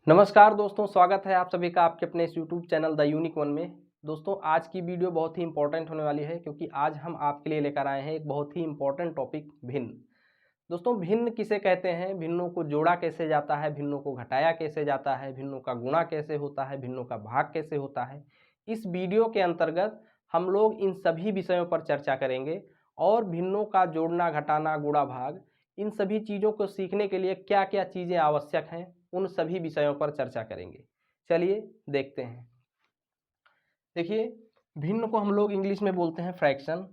नमस्कार दोस्तों, स्वागत है आप सभी का आपके अपने इस YouTube channel the unique one में। दोस्तों, आज की वीडियो बहुत ही इंपॉर्टेंट होने वाली है क्योंकि आज हम आपके लिए लेकर आए हैं एक बहुत ही इंपॉर्टेंट टॉपिक, भिन्न। दोस्तों, भिन्न किसे कहते हैं, भिन्नों को जोड़ा कैसे जाता है, भिन्नों को घटाया कैसे जाता है, भिन्नों का गुणा कैसे होता है, भिन्नों का भाग कैसे होता है। इस वीडियो के अंतर्गत हम लोग इन सभी विषयों पर चर्चा करेंगे और भिन्नों का जोड़ना, घटाना, गुणा, भाग, इन सभी चीज़ों को सीखने के लिए क्या क्या चीज़ें आवश्यक हैं, उन सभी विषयों पर चर्चा करेंगे। चलिए देखते हैं। देखिए, भिन्न को हम लोग इंग्लिश में बोलते हैं फ्रैक्शन,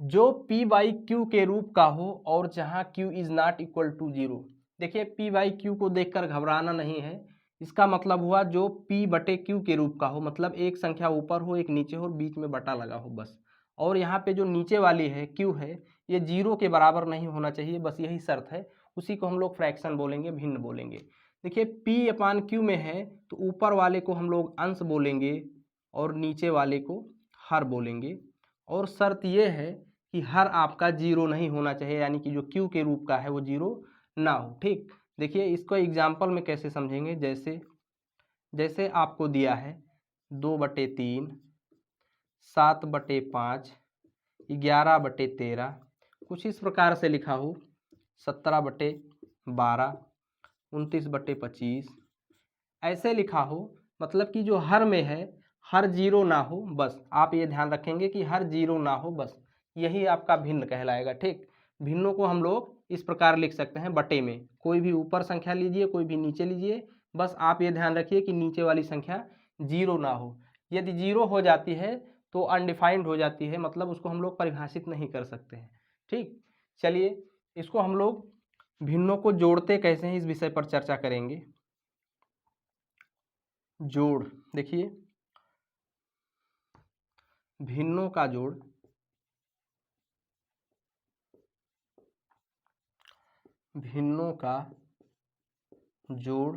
जो p बाई क्यू के रूप का हो और जहां q is not equal to 0। देखिए, p बाई क्यू को देखकर घबराना नहीं है। इसका मतलब हुआ जो p बटे q के रूप का हो, मतलब एक संख्या ऊपर हो, एक नीचे हो, बीच में बटा लगा हो, बस। और यहाँ पे जो नीचे वाली है q है, ये 0 के बराबर नहीं होना चाहिए, बस यही शर्त है। उसी को हम लोग फ्रैक्शन बोलेंगे, भिन्न बोलेंगे। देखिए, p अपान q में है तो ऊपर वाले को हम लोग अंश बोलेंगे और नीचे वाले को हर बोलेंगे। और शर्त ये है कि हर आपका 0 नहीं होना चाहिए, यानी कि जो q के रूप का है वो 0 ना हो। ठीक, देखिए इसको एग्जाम्पल में कैसे समझेंगे। जैसे जैसे आपको दिया है 2/3, 7/5, 11/13, कुछ इस प्रकार से लिखा हो 17/12, 29/25, ऐसे लिखा हो। मतलब कि जो हर में है, हर 0 ना हो, बस आप ये ध्यान रखेंगे कि हर 0 ना हो, बस यही आपका भिन्न कहलाएगा। ठीक, भिन्नों को हम लोग इस प्रकार लिख सकते हैं बटे में, कोई भी ऊपर संख्या लीजिए, कोई भी नीचे लीजिए, बस आप ये ध्यान रखिए कि नीचे वाली संख्या 0 ना हो। यदि 0 हो जाती है तो अनडिफाइंड हो जाती है, मतलब उसको हम लोग परिभाषित नहीं कर सकते हैं। ठीक, चलिए इसको हम लोग भिन्नों को जोड़ते कैसे हैं, इस विषय पर चर्चा करेंगे। जोड़, देखिए भिन्नों का जोड़, भिन्नों का जोड़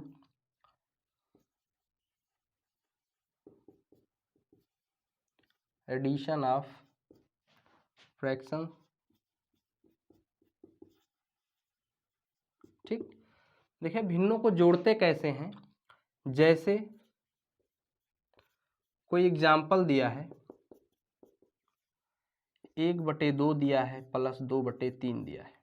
एडिशन ऑफ फ्रैक्शन। ठीक, देखिए भिन्नों को जोड़ते कैसे हैं। जैसे कोई एग्जाम्पल दिया है, 1/2 दिया है प्लस 2/3 दिया है,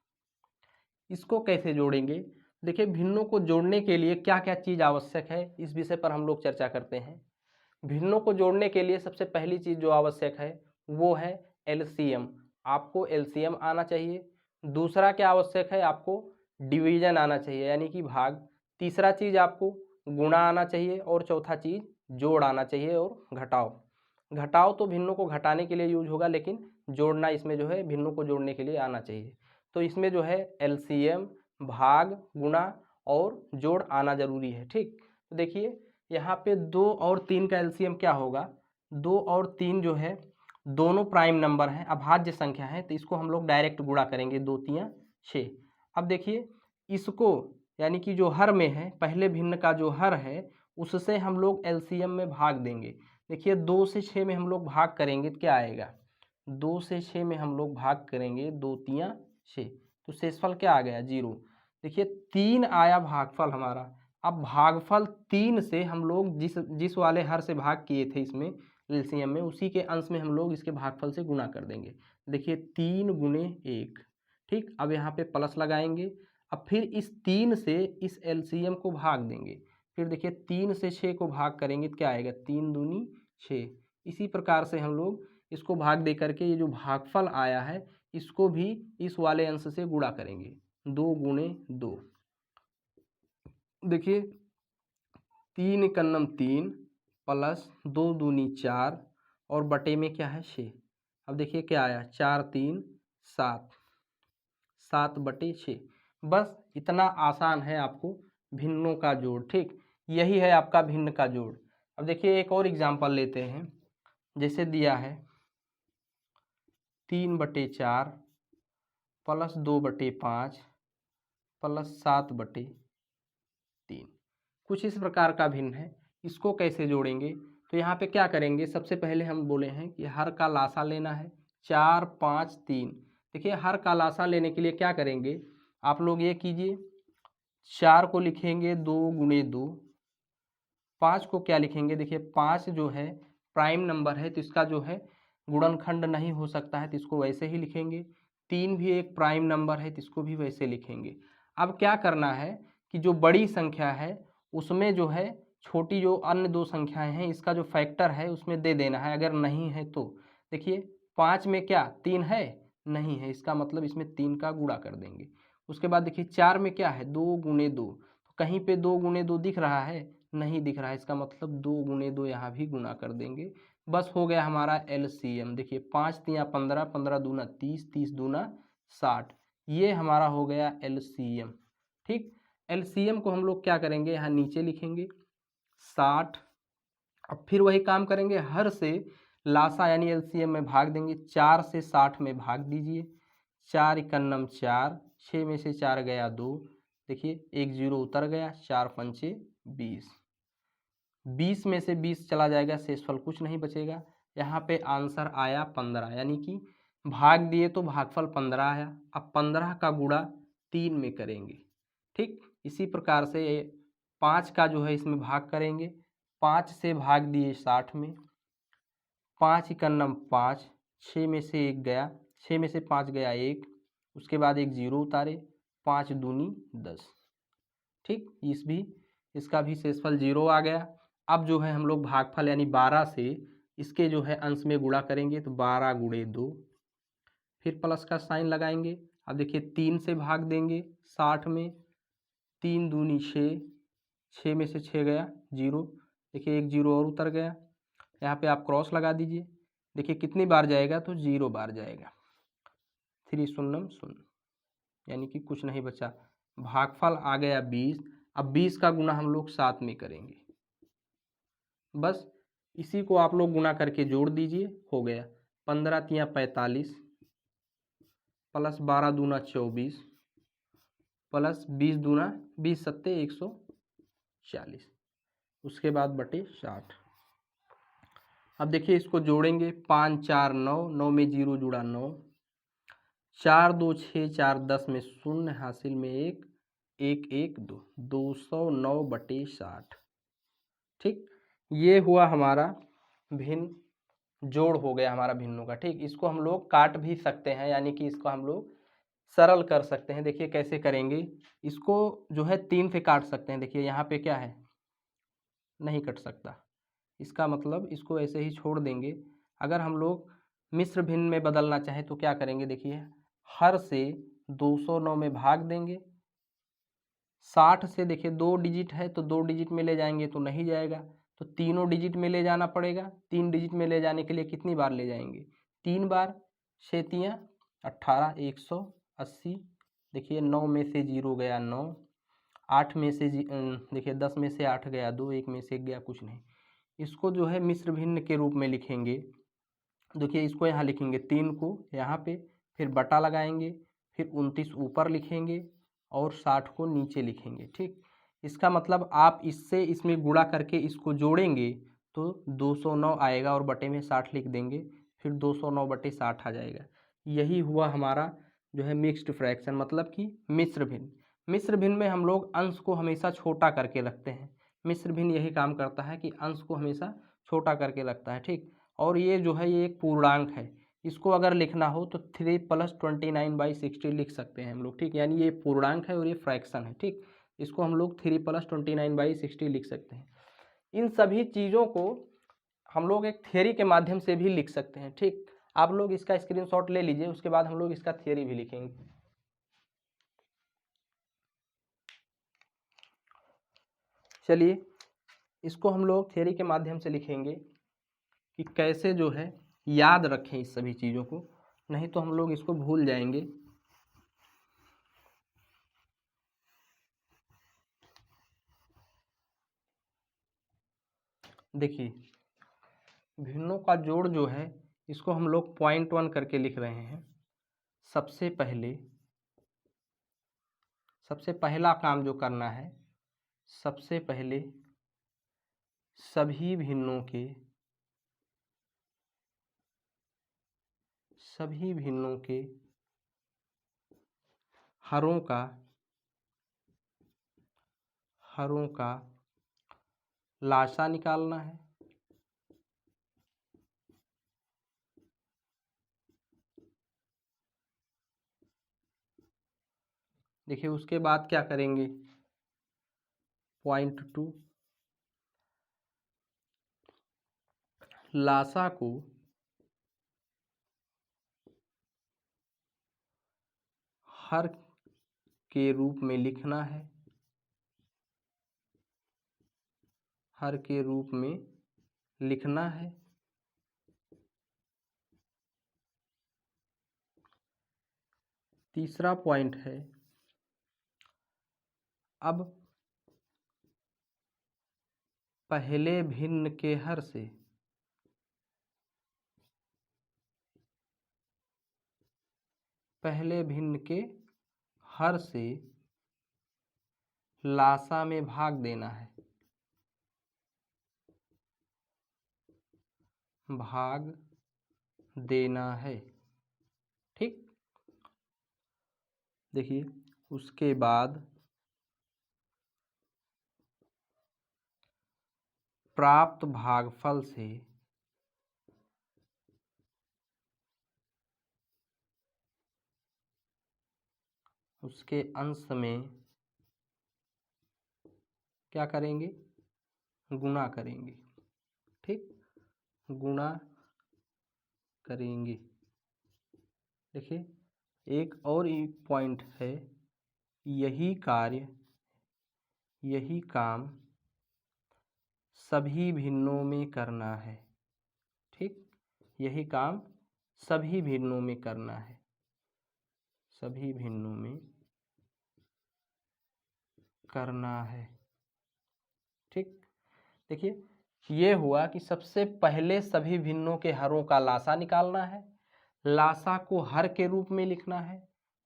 इसको कैसे जोड़ेंगे। देखिए, भिन्नों को जोड़ने के लिए क्या क्या चीज़ आवश्यक है, इस विषय पर हम लोग चर्चा करते हैं। भिन्नों को जोड़ने के लिए सबसे पहली चीज़ जो आवश्यक है वो है एलसीएम। आपको एलसीएम आना चाहिए। दूसरा क्या आवश्यक है, आपको डिवीजन आना चाहिए, यानी कि भाग। तीसरा चीज़ आपको गुणा आना चाहिए और चौथा चीज़ जोड़ आना चाहिए और घटाव। घटाव तो भिन्नों को घटाने के लिए यूज होगा, लेकिन जोड़ना इसमें जो है भिन्नों को जोड़ने के लिए आना चाहिए। तो इसमें जो है एलसीएम, भाग, गुणा और जोड़ आना जरूरी है। ठीक, तो देखिए यहाँ पे 2 और 3 का एलसीएम क्या होगा। 2 और 3 जो है दोनों प्राइम नंबर हैं, अभाज्य संख्या है, तो इसको हम लोग डायरेक्ट गुणा करेंगे, 2 3 6। अब देखिए इसको, यानी कि जो हर में है, पहले भिन्न का जो हर है उससे हम लोग एलसीएम में भाग देंगे। देखिए 2 से 6 में हम लोग भाग करेंगे तो क्या आएगा, 2 से 6 में हम लोग भाग करेंगे, 2 3 6, तो शेषफल क्या आ गया, 0। देखिए 3 आया भागफल हमारा। अब भागफल 3 से हम लोग जिस जिस वाले हर से भाग किए थे इसमें एलसीएम में, उसी के अंश में हम लोग इसके भागफल से गुणा कर देंगे। देखिए 3 गुणे 1। ठीक, अब यहाँ पे प्लस लगाएंगे। अब फिर इस 3 से इस एलसीएम को भाग देंगे। फिर देखिए 3 से 6 को भाग करेंगे तो क्या आएगा, 3 दूनी 6। इसी प्रकार से हम लोग इसको भाग दे करके ये जो भागफल आया है इसको भी इस वाले अंश से गुणा करेंगे, 2 गुणे 2। देखिए 3 एकन्नम 3 प्लस 2 दूनी 4 और बटे में क्या है 6। अब देखिए क्या आया, 4 3 7, 7/6। बस इतना आसान है आपको भिन्नों का जोड़। ठीक, यही है आपका भिन्न का जोड़। अब देखिए एक और एग्जांपल लेते हैं। जैसे दिया है 3/4 प्लस 2/5 प्लस 7/3, कुछ इस प्रकार का भिन्न है। इसको कैसे जोड़ेंगे, तो यहाँ पे क्या करेंगे, सबसे पहले हम बोले हैं कि हर का लासा लेना है, 4 5 3। देखिए हर का लासा लेने के लिए क्या करेंगे, आप लोग ये कीजिए, 4 को लिखेंगे 2 गुणे 2, 5 को क्या लिखेंगे, देखिए 5 जो है प्राइम नंबर है तो इसका जो है गुणनखंड नहीं हो सकता है तो इसको वैसे ही लिखेंगे। 3 भी एक प्राइम नंबर है तो इसको भी वैसे लिखेंगे। अब क्या करना है कि जो बड़ी संख्या है उसमें जो है छोटी जो अन्य दो संख्याएं हैं इसका जो फैक्टर है उसमें दे देना है, अगर नहीं है तो देखिए 5 में क्या 3 है, नहीं है, इसका मतलब इसमें 3 का गुणा कर देंगे। उसके बाद देखिए 4 में क्या है 2 गुणे 2, तो कहीं पे 2 गुणे 2 दिख रहा है, नहीं दिख रहा है, इसका मतलब 2 गुणे 2 यहाँ भी गुणा कर देंगे। बस हो गया हमारा एलसीएम। देखिए 5 तिया 15, 15 दूना 30, 30 दूना 60, ये हमारा हो गया एलसीएम। ठीक, एलसीएम को हम लोग क्या करेंगे यहाँ नीचे लिखेंगे 60। अब फिर वही काम करेंगे, हर से लासा यानी एलसीएम में भाग देंगे। 4 से 60 में भाग दीजिए, 4 इकन्नम 4, 6 में से 4 गया 2, देखिए एक जीरो उतर गया, 4 पंचे 20, 20 में से 20 चला जाएगा, शेषफल कुछ नहीं बचेगा। यहाँ पे आंसर आया 15, यानी कि भाग दिए तो भागफल 15 आया। अब 15 का गुणा 3 में करेंगे। ठीक, इसी प्रकार से 5 का जो है इसमें भाग करेंगे, 5 से भाग दिए 60 में, 5 इकन्नम 5, 6 में से 1 गया, 6 में से 5 गया 1, उसके बाद एक जीरो उतारे, 5 दूनी 10। ठीक, इसका भी शेषफल 0 आ गया। अब जो है हम लोग भागफल यानी 12 से इसके जो है अंश में गुणा करेंगे तो 12 गुणे 2, फिर प्लस का साइन लगाएंगे। अब देखिए 3 से भाग देंगे 60 में, 3 दूनी 6, 6 में से 6 गया 0, देखिए एक जीरो और उतर गया, यहाँ पे आप क्रॉस लगा दीजिए। देखिए कितनी बार जाएगा तो 0 बार जाएगा, 3 शून्यम शून्य, यानी कि कुछ नहीं बचा। भागफल आ गया 20। अब 20 का गुना हम लोग 7 में करेंगे, बस इसी को आप लोग गुना करके जोड़ दीजिए, हो गया 15 तिया 45 प्लस 12 दूना 24 प्लस 20 दूना 20 सत्ते 140, उसके बाद बटे 60। अब देखिए इसको जोड़ेंगे, 5 4 9, 9 में 0 जुड़ा 9, 4 2 6, 4 10 में 0, हासिल में 1, 1 1 2, 209 बटे 60। ठीक, ये हुआ हमारा भिन्न जोड़ हो गया हमारा भिन्नों का। ठीक, इसको हम लोग काट भी सकते हैं, यानी कि इसको हम लोग सरल कर सकते हैं। देखिए कैसे करेंगे, इसको जो है 3 से काट सकते हैं। देखिए यहाँ पे क्या है, नहीं कट सकता, इसका मतलब इसको ऐसे ही छोड़ देंगे। अगर हम लोग मिश्र भिन्न में बदलना चाहें तो क्या करेंगे, देखिए हर से 209 में भाग देंगे, 60 से देखिए 2 डिजिट है तो 2 डिजिट में ले जाएंगे तो नहीं जाएगा, तो तीनों डिजिट में ले जाना पड़ेगा। 3 डिजिट में ले जाने के लिए कितनी बार ले जाएंगे, 3 बार, 6 तियाँ 18, 180, देखिए 9 में से 0 गया 9, 8 में से देखिए 10 में से 8 गया 2, 1 में से 1 गया कुछ नहीं। इसको जो है मिश्र भिन्न के रूप में लिखेंगे। देखिए इसको यहाँ लिखेंगे 3 को यहाँ पे, फिर बटा लगाएंगे, फिर 29 ऊपर लिखेंगे और 60 को नीचे लिखेंगे। ठीक, इसका मतलब आप इससे इसमें गुणा करके इसको जोड़ेंगे तो 209 आएगा और बटे में 60 लिख देंगे, फिर 209 बटे 60 आ जाएगा। यही हुआ हमारा जो है मिक्स्ड फ्रैक्शन, मतलब कि मिश्र भिन्न। मिश्र भिन्न में हम लोग अंश को हमेशा छोटा करके रखते हैं। मिश्र भिन्न यही काम करता है कि अंश को हमेशा छोटा करके रखता है। ठीक, और ये जो है ये एक पूर्णांक है, इसको अगर लिखना हो तो 3 + 29/60 लिख सकते हैं हम लोग। ठीक, यानी ये पूर्णांक है और ये फ्रैक्शन है। ठीक, इसको हम लोग 3 + 29/60 लिख सकते हैं। इन सभी चीज़ों को हम लोग एक थियरी के माध्यम से भी लिख सकते हैं। ठीक, आप लोग इसका स्क्रीनशॉट ले लीजिए, उसके बाद हम लोग इसका थियरी भी लिखेंगे। चलिए इसको हम लोग थियरी के माध्यम से लिखेंगे कि कैसे जो है याद रखें इस सभी चीज़ों को, नहीं तो हम लोग इसको भूल जाएंगे। देखिए भिन्नों का जोड़ जो है इसको हम लोग पॉइंट 1 करके लिख रहे हैं। सबसे पहला काम जो करना है, सबसे पहले सभी भिन्नों के हरों का लासा निकालना है। देखिए उसके बाद क्या करेंगे, पॉइंट 2, लासा को हर के रूप में लिखना है, हर के रूप में लिखना है। तीसरा पॉइंट है, अब पहले भिन्न के हर से पहले भिन्न के हर से लासा में भाग देना है, भाग देना है। ठीक, देखिए उसके बाद प्राप्त भागफल से उसके अंश में क्या करेंगे, गुणा करेंगे। ठीक, गुणा करेंगे। देखिए एक और पॉइंट है, यही कार्य, यही काम सभी भिन्नों में करना है। ठीक, यही काम सभी भिन्नों में करना है, सभी भिन्नों में करना है। ठीक, देखिए ये हुआ कि सबसे पहले सभी भिन्नों के हरों का लासा निकालना है, लासा को हर के रूप में लिखना है।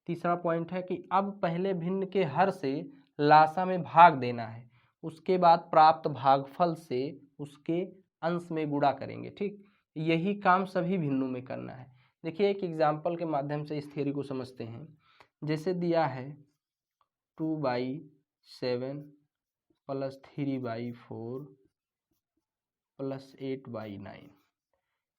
तीसरा पॉइंट है कि अब पहले भिन्न के हर से लासा में भाग देना है, उसके बाद प्राप्त भागफल से उसके अंश में गुणा करेंगे। ठीक, यही काम सभी भिन्नों में करना है। देखिए एक एग्जाम्पल के माध्यम से इस थ्योरी को समझते हैं। जैसे दिया है 2/7 + 3/4 + 8/9,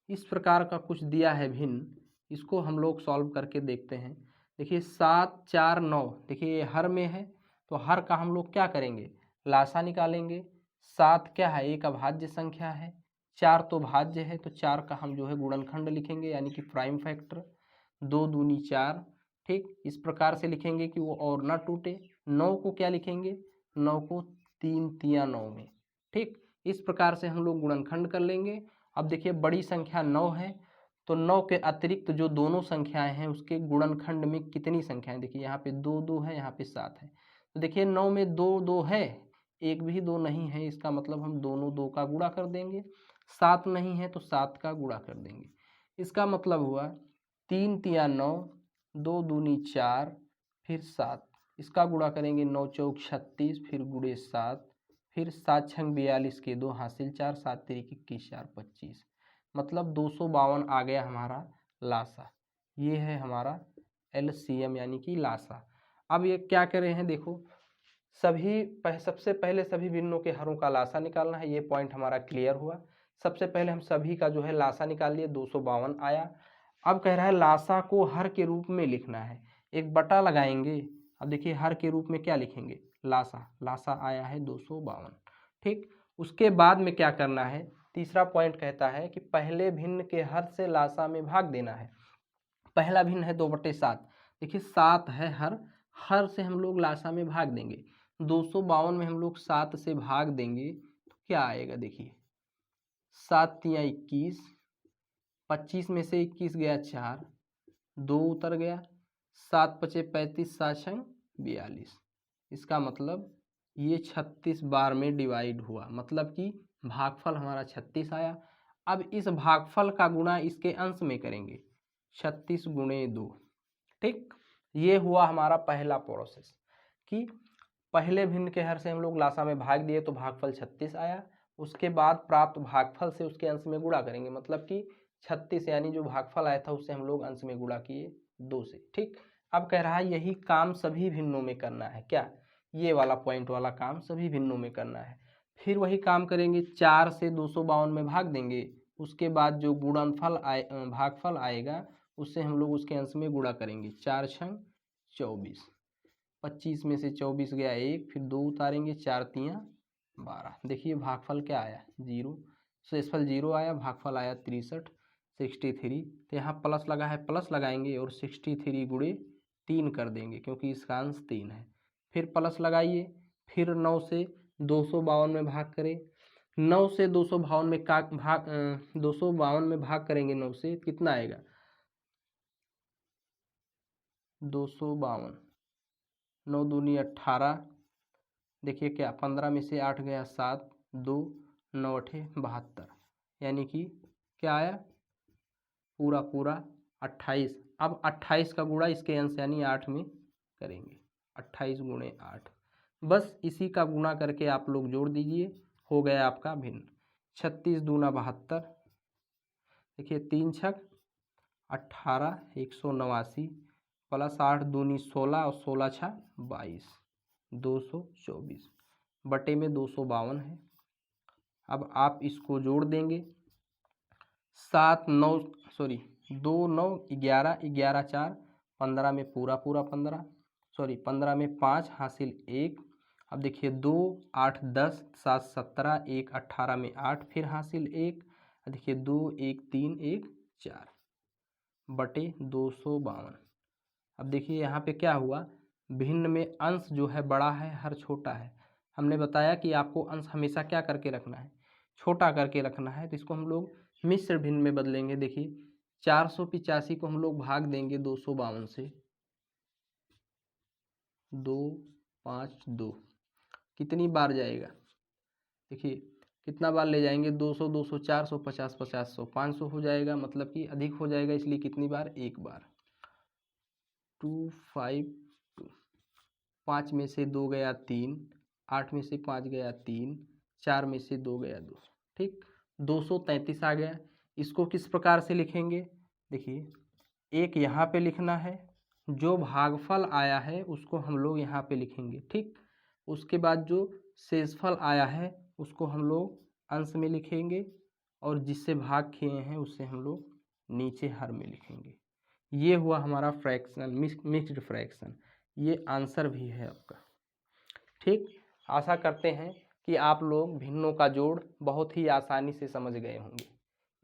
इस प्रकार का कुछ दिया है भिन्न। इसको हम लोग सॉल्व करके देखते हैं। देखिए 7, 4, 9, देखिए ये हर में है तो हर का हम लोग क्या करेंगे, लासा निकालेंगे। 7 क्या है, एक अभाज्य संख्या है। 4 तो भाज्य है तो 4 का हम जो है गुणनखंड लिखेंगे, यानी कि प्राइम फैक्टर। 2 दूनी 4। ठीक, इस प्रकार से लिखेंगे कि वो और ना टूटे। 9 को क्या लिखेंगे, 9 को 3 तिया 9 में। ठीक, इस प्रकार से हम लोग गुणनखंड कर लेंगे। अब देखिए बड़ी संख्या 9 है तो 9 के अतिरिक्त जो दोनों संख्याएं हैं उसके गुणनखंड में कितनी संख्याएं, देखिए यहाँ पे 2 2 है, यहाँ पे 7 है। तो देखिए 9 में 2 2 है, एक भी 2 नहीं है, इसका मतलब हम दोनों 2 का गुणा कर देंगे। 7 नहीं है तो 7 का गुणा कर देंगे। इसका मतलब हुआ 3 तिया 9, 2 दूनी 4, फिर 7, इसका गुणा करेंगे। 9 चौक 36, फिर गुणे 7, फिर 7 छंग 42 के 2 हासिल 4, 7 तिरिक 21, 4 25, मतलब 252 आ गया हमारा लासा। ये है हमारा LCM यानी कि लासा। अब ये क्या कर रहे हैं, देखो सबसे पहले सभी भिन्नों के हरों का लासा निकालना है। ये पॉइंट हमारा क्लियर हुआ। सबसे पहले हम सभी का जो है लासा निकाल लिए, 252 आया। अब कह रहा है लासा को हर के रूप में लिखना है, एक बटा लगाएंगे। अब देखिए हर के रूप में क्या लिखेंगे, लासा, लासा आया है 252। ठीक, उसके बाद में क्या करना है, तीसरा पॉइंट कहता है कि पहले भिन्न के हर से लासा में भाग देना है। पहला भिन्न है 2/7, देखिए 7 है हर, हर से हम लोग लासा में भाग देंगे। 252 में हम लोग 7 से भाग देंगे तो क्या आएगा, देखिए 7 तिया 21, 25 में से 21 गया 4, 2 उतर गया, 7 पचे 35, 7 छंग 42। इसका मतलब ये 36 बार में डिवाइड हुआ, मतलब कि भागफल हमारा 36 आया। अब इस भागफल का गुणा इसके अंश में करेंगे, 36 गुणे 2। ठीक, ये हुआ हमारा पहला प्रोसेस कि पहले भिन्न के हर से हम लोग लासा में भाग दिए तो भागफल 36 आया। उसके बाद प्राप्त भागफल से उसके अंश में गुणा करेंगे, मतलब कि 36 यानी जो भागफल आया था उससे हम लोग अंश में गुणा किए 2 से। ठीक, अब कह रहा है यही काम सभी भिन्नों में करना है। क्या, ये वाला पॉइंट वाला काम सभी भिन्नों में करना है। फिर वही काम करेंगे, 4 से 252 में भाग देंगे, उसके बाद जो गुणनफल भागफल आएगा उससे हम लोग उसके अंश में गुणा करेंगे। 4 छंग 24, 25 में से 24 गया 1, फिर 2 उतारेंगे, 4 तियाँ 12। देखिए भागफल क्या आया, 0, शेषफल 0 आया, भागफल आया 63, 63। तो यहाँ प्लस लगा है, प्लस लगाएंगे और 63 गुणे 3 कर देंगे क्योंकि इसका अंश 3 है। फिर प्लस लगाइए, फिर 9 से 252 में भाग करें, 9 से 252 में 252 में भाग करेंगे 9 से, कितना आएगा 252, 9 दूनी 18, देखिए क्या 15 में से 8 गया 7, 2 9 8 72, यानी कि क्या आया पूरा पूरा 28। अब 28 का गुणा इसके अंश यानी 8 में करेंगे, 28 गुणे 8, बस इसी का गुणा करके आप लोग जोड़ दीजिए, हो गया आपका भिन्न। 36 दूना 72, देखिए 3 छक 18, 189, प्लस 8 दूनी 16 और 16 छा 22, 224 बटे में 252 है। अब आप इसको जोड़ देंगे, 7 9 सॉरी 2 9 11, 11 4 15 में पूरा पूरा 15, सॉरी 15 में 5 हासिल 1। अब देखिए 2 8 10, 7 17, 1 18 में 8 फिर हासिल 1, देखिए 2 1 3 1 4 बटे 252। अब देखिए यहाँ पे क्या हुआ, भिन्न में अंश जो है बड़ा है, हर छोटा है। हमने बताया कि आपको अंश हमेशा क्या करके रखना है, छोटा करके रखना है। तो इसको हम लोग मिश्र भिन्न में बदलेंगे। देखिए 485 को हम लोग भाग देंगे 252 से, 2 5 2, कितनी बार जाएगा, देखिए कितना बार ले जाएंगे, 200 200 400 50 50 100 500 हो जाएगा, मतलब कि अधिक हो जाएगा, इसलिए कितनी बार, एक बार। 2 5 2, 5 में से 2 गया 3, 8 में से 5 गया 3, 4 में से 2 गया 2, ठीक 233 आ गया। इसको किस प्रकार से लिखेंगे, देखिए एक यहाँ पे लिखना है, जो भागफल आया है उसको हम लोग यहाँ पे लिखेंगे, ठीक। उसके बाद जो शेषफल आया है उसको हम लोग अंश में लिखेंगे, और जिससे भाग किए हैं उससे हम लोग नीचे हर में लिखेंगे। ये हुआ हमारा फ्रैक्शन, मिक्स्ड फ्रैक्शन। ये आंसर भी है आपका, ठीक। आशा करते हैं कि आप लोग भिन्नों का जोड़ बहुत ही आसानी से समझ गए होंगे।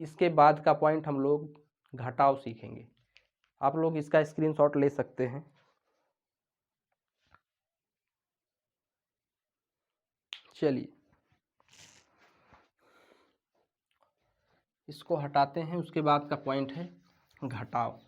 इसके बाद का पॉइंट हम लोग घटाव सीखेंगे। आप लोग इसका स्क्रीनशॉट ले सकते हैं। चलिए इसको हटाते हैं, उसके बाद का पॉइंट है घटाव।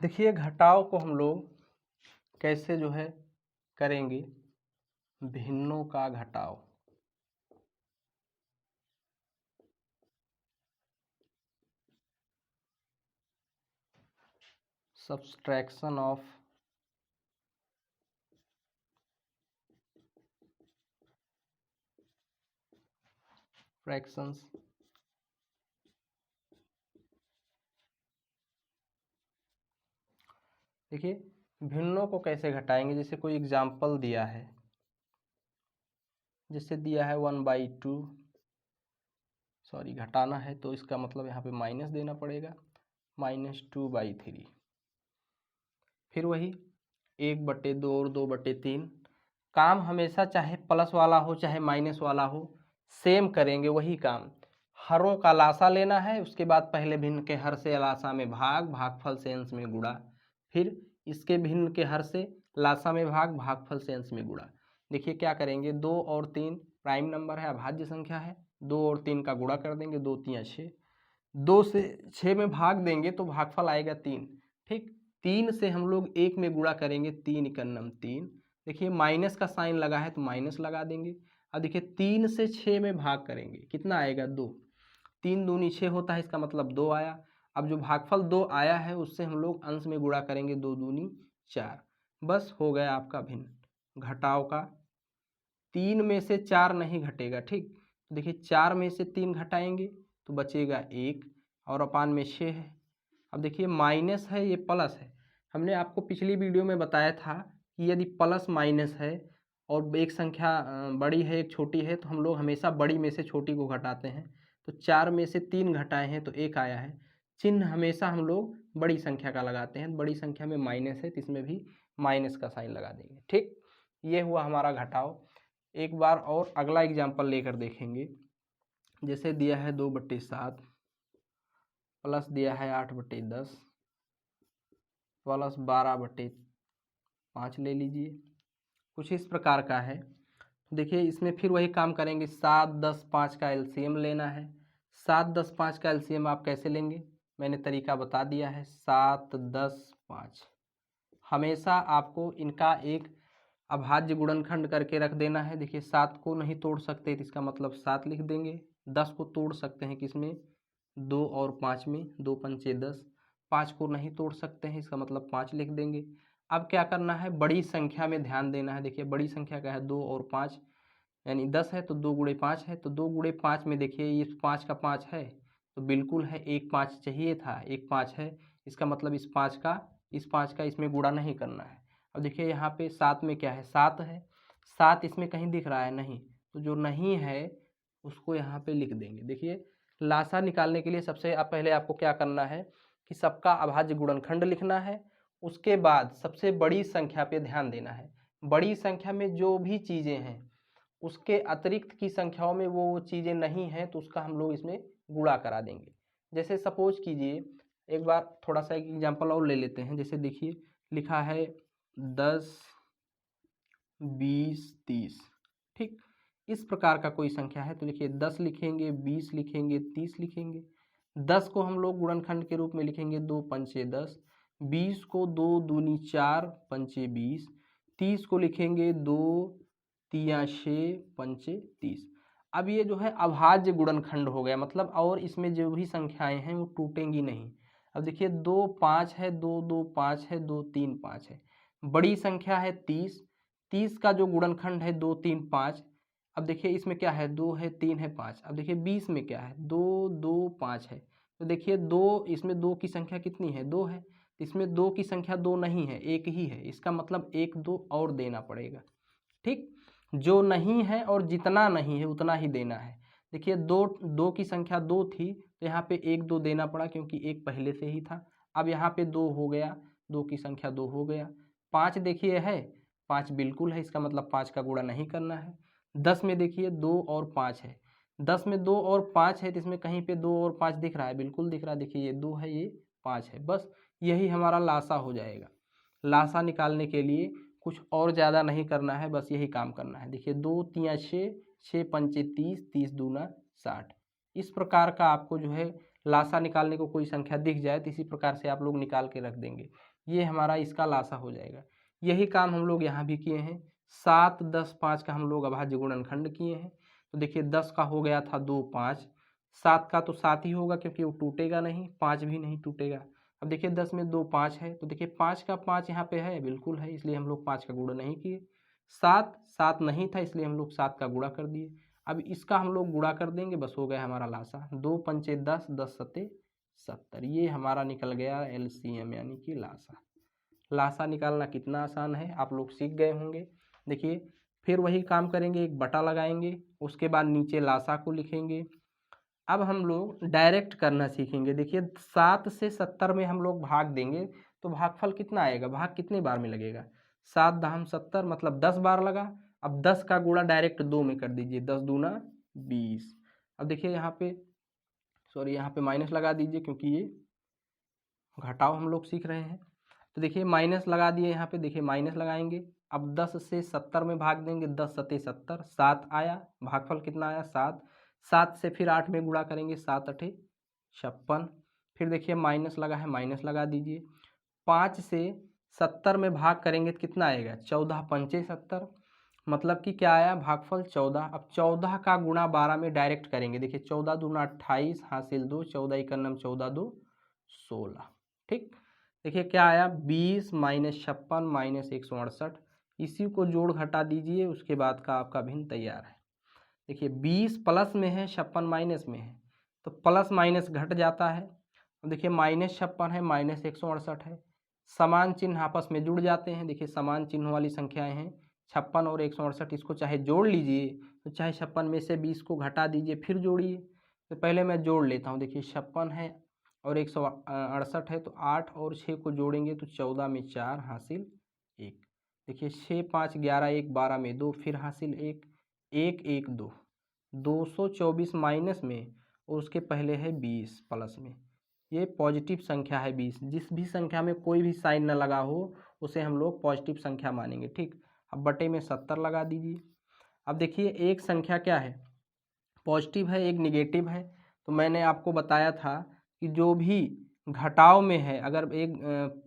देखिए घटाव को हम लोग कैसे जो है करेंगे, भिन्नों का घटाव। Subtraction of fractions. देखिए भिन्नों को कैसे घटाएंगे, जैसे कोई एग्जाम्पल दिया है, जैसे दिया है 1/2, सॉरी घटाना है तो इसका मतलब यहाँ पे माइनस देना पड़ेगा, -2/3। फिर वही 1/2 और 2/3। काम हमेशा चाहे प्लस वाला हो चाहे माइनस वाला हो, सेम करेंगे वही काम। हरों का लासा लेना है, उसके बाद पहले भिन्न के हर से लासा में भाग, भागफल से अंश में गुणा, फिर इसके भिन्न के हर से लासा में भाग, भागफल से अंश में गुणा। देखिए क्या करेंगे, 2 और 3 प्राइम नंबर है, अभाज्य संख्या है, 2 और 3 का गुणा कर देंगे, 2 3 6, 2 से 6 में भाग देंगे तो भागफल आएगा 3, ठीक। 3 से हम लोग 1 में गुणा करेंगे, 3 एकन्नम 3, देखिए माइनस का साइन लगा है तो माइनस लगा देंगे। अब देखिए 3 से 6 में भाग करेंगे, कितना आएगा 2, 3 दूनी 6 होता है, इसका मतलब 2 आया। अब जो भागफल 2 आया है उससे हम लोग अंश में गुणा करेंगे, 2 दूनी 4, बस हो गया आपका भिन्न। घटाव का 3 में से 4 नहीं घटेगा, ठीक। तो देखिए 4 में से 3 घटाएंगे तो बचेगा 1 और अपान में 6 है। अब देखिए माइनस है, ये प्लस है। हमने आपको पिछली वीडियो में बताया था कि यदि प्लस माइनस है और एक संख्या बड़ी है एक छोटी है तो हम लोग हमेशा बड़ी में से छोटी को घटाते हैं। तो 4 में से 3 घटाए हैं तो 1 आया है। चिन्ह हमेशा हम लोग बड़ी संख्या का लगाते हैं। बड़ी संख्या में माइनस है तो इसमें भी माइनस का साइन लगा देंगे, ठीक। ये हुआ हमारा घटाव। एक बार और अगला एग्जाम्पल लेकर देखेंगे। जैसे दिया है 2/7 प्लस दिया है 8/10 प्लस 12/5 ले लीजिए, कुछ इस प्रकार का है। देखिए इसमें फिर वही काम करेंगे, 7, 10, 5 का एलसीएम लेना है। 7, 10, 5 का एलसीएम आप कैसे लेंगे, मैंने तरीका बता दिया है। 7, 10, 5 हमेशा आपको इनका एक अभाज्य गुणनखंड करके रख देना है। देखिए 7 को नहीं तोड़ सकते तो इसका मतलब 7 लिख देंगे। 10 को तोड़ सकते हैं किसमें, 2 और 5 में, 2 पंचे 10। 5 को नहीं तोड़ सकते हैं, इसका मतलब 5 लिख देंगे। अब क्या करना है, बड़ी संख्या में ध्यान देना है। देखिए बड़ी संख्या क्या है, 2 और 5 यानी 10 है तो 2 गुणे 5 है। तो 2 गुणे 5 में देखिए ये 5 का 5 है तो बिल्कुल है, एक 5 चाहिए था, एक 5 है। इसका मतलब इस 5 का इसमें गुणा नहीं करना है। अब देखिए यहाँ पे 7 में क्या है, 7 है। 7 इसमें कहीं दिख रहा है नहीं, तो जो नहीं है उसको यहाँ पे लिख देंगे। देखिए लासा निकालने के लिए सबसे पहले आपको क्या करना है कि सबका अभाज्य गुणनखंड लिखना है। उसके बाद सबसे बड़ी संख्या पे ध्यान देना है। बड़ी संख्या में जो भी चीज़ें हैं उसके अतिरिक्त की संख्याओं में वो चीज़ें नहीं हैं तो उसका हम लोग इसमें गुणा करा देंगे। जैसे सपोज कीजिए, एक बार थोड़ा सा एक एग्जांपल और ले लेते हैं। जैसे देखिए लिखा है 10, 20, 30, ठीक। इस प्रकार का कोई संख्या है तो देखिए 10 लिखेंगे, 20 लिखेंगे, 30 लिखेंगे। 10 को हम लोग गुणनखंड के रूप में लिखेंगे, 2 पंचे 10। 20 को 2 दूनी 4 पंचे 20। 30 को लिखेंगे 2 तिया 6 पंचे 30। अब ये जो है अभाज्य गुणनखंड हो गया, मतलब और इसमें जो भी संख्याएं हैं वो टूटेंगी नहीं। अब देखिए 2 5 है, 2 2 5 है, 2 3 5 है। बड़ी संख्या है 30। 30 का जो गुणनखंड है 2 3 5। अब देखिए इसमें क्या है, 2 है, 3 है, 5। अब देखिए 20 में क्या है, 2 2 5 है। तो देखिए 2, इसमें 2 की संख्या कितनी है, 2 है। इसमें 2 की संख्या 2 नहीं है, 1 ही है। इसका मतलब 1 2 और देना पड़ेगा, ठीक। जो नहीं है और जितना नहीं है उतना ही देना है। देखिए 2 की संख्या 2 थी तो यहाँ पे 1 2 देना पड़ा क्योंकि 1 पहले से ही था। अब यहाँ पे 2 हो गया, 2 की संख्या 2 हो गया। 5 देखिए है, 5 बिल्कुल है, इसका मतलब 5 का गुणा नहीं करना है। 10 में देखिए 2 और 5 है। 10 में 2 और 5 है तो इसमें कहीं पे 2 और 5 दिख रहा है, बिल्कुल दिख रहा है। देखिए ये 2 है, ये 5 है। बस यही हमारा लासा हो जाएगा। लासा निकालने के लिए कुछ और ज़्यादा नहीं करना है, बस यही काम करना है। देखिए 2 तिया 6, 6 पंचे 30, 30 दूना 60। इस प्रकार का आपको जो है लासा निकालने को कोई संख्या दिख जाए तो इसी प्रकार से आप लोग निकाल के रख देंगे। ये हमारा इसका लासा हो जाएगा। यही काम हम लोग यहाँ भी किए हैं। 7, 10, 5 का हम लोग अभाज्य गुणनखंड किए हैं। तो देखिए 10 का हो गया था 2 5। 7 का तो 7 ही होगा क्योंकि वो टूटेगा नहीं, 5 भी नहीं टूटेगा। अब देखिए 10 में 2 5 है तो देखिए 5 का 5 यहाँ पे है, बिल्कुल है, इसलिए हम लोग 5 का गुणा नहीं किए। 7 नहीं था इसलिए हम लोग 7 का गुणा कर दिए। अब इसका हम लोग गुणा कर देंगे, बस हो गया हमारा लासा। 2 पंचे 10, 10 सत्ते 70। ये हमारा निकल गया एलसीएम यानी कि लासा। लासा निकालना कितना आसान है आप लोग सीख गए होंगे। देखिए फिर वही काम करेंगे, एक बटा लगाएंगे, उसके बाद नीचे लासा को लिखेंगे। अब हम लोग डायरेक्ट करना सीखेंगे। देखिए 7 से 70 में हम लोग भाग देंगे तो भागफल कितना आएगा, भाग कितने बार में लगेगा, 7 दाम 70 मतलब 10 बार लगा। अब 10 का गुणा डायरेक्ट 2 में कर दीजिए, 10 दूना 20। अब देखिए यहाँ पे यहाँ पे माइनस लगा दीजिए क्योंकि ये घटाव हम लोग सीख रहे हैं। तो देखिए माइनस लगा दिए, यहाँ पे देखिए माइनस लगाएंगे। अब 10 से 70 में भाग देंगे, 10 सत्ते 70, 7 आया, भागफल कितना आया 7। 7 से फिर 8 में गुणा करेंगे, 7 अठे 56। फिर देखिए माइनस लगा है, माइनस लगा दीजिए। 5 से 70 में भाग करेंगे तो कितना आएगा, 14 पंचे 70, मतलब कि क्या आया भागफल 14। अब 14 का गुणा 12 में डायरेक्ट करेंगे। देखिए 14 दूना 28 हासिल 2, 14 इकन्नम 14 2 16। ठीक, देखिए क्या आया, 20 माइनस 56 माइनस 168, इसी को जोड़ घटा दीजिए, उसके बाद का आपका भिन्न तैयार है। देखिए 20 प्लस में है, 56 माइनस में है, तो प्लस माइनस घट जाता है। अब देखिए माइनस 56 है, माइनस 168 है, समान चिन्ह आपस में जुड़ जाते हैं। देखिए समान चिन्ह वाली संख्याएं हैं 56 और 168, इसको चाहे जोड़ लीजिए तो चाहे 56 में से 20 को घटा दीजिए फिर जोड़िए। तो पहले मैं जोड़ लेता हूँ। देखिए 56 है और 168 है, तो 8 और 6 को जोड़ेंगे तो 14 में 4 हासिल 1। देखिए 6 5 11 1 12 में 2 फिर हासिल 1 1 1 2, 224 माइनस में और उसके पहले है 20 प्लस में। ये पॉजिटिव संख्या है 20। जिस भी संख्या में कोई भी साइन न लगा हो उसे हम लोग पॉजिटिव संख्या मानेंगे। ठीक, अब बटे में 70 लगा दीजिए। अब देखिए एक संख्या क्या है, पॉजिटिव है, एक निगेटिव है। तो मैंने आपको बताया था कि जो भी घटाव में है, अगर एक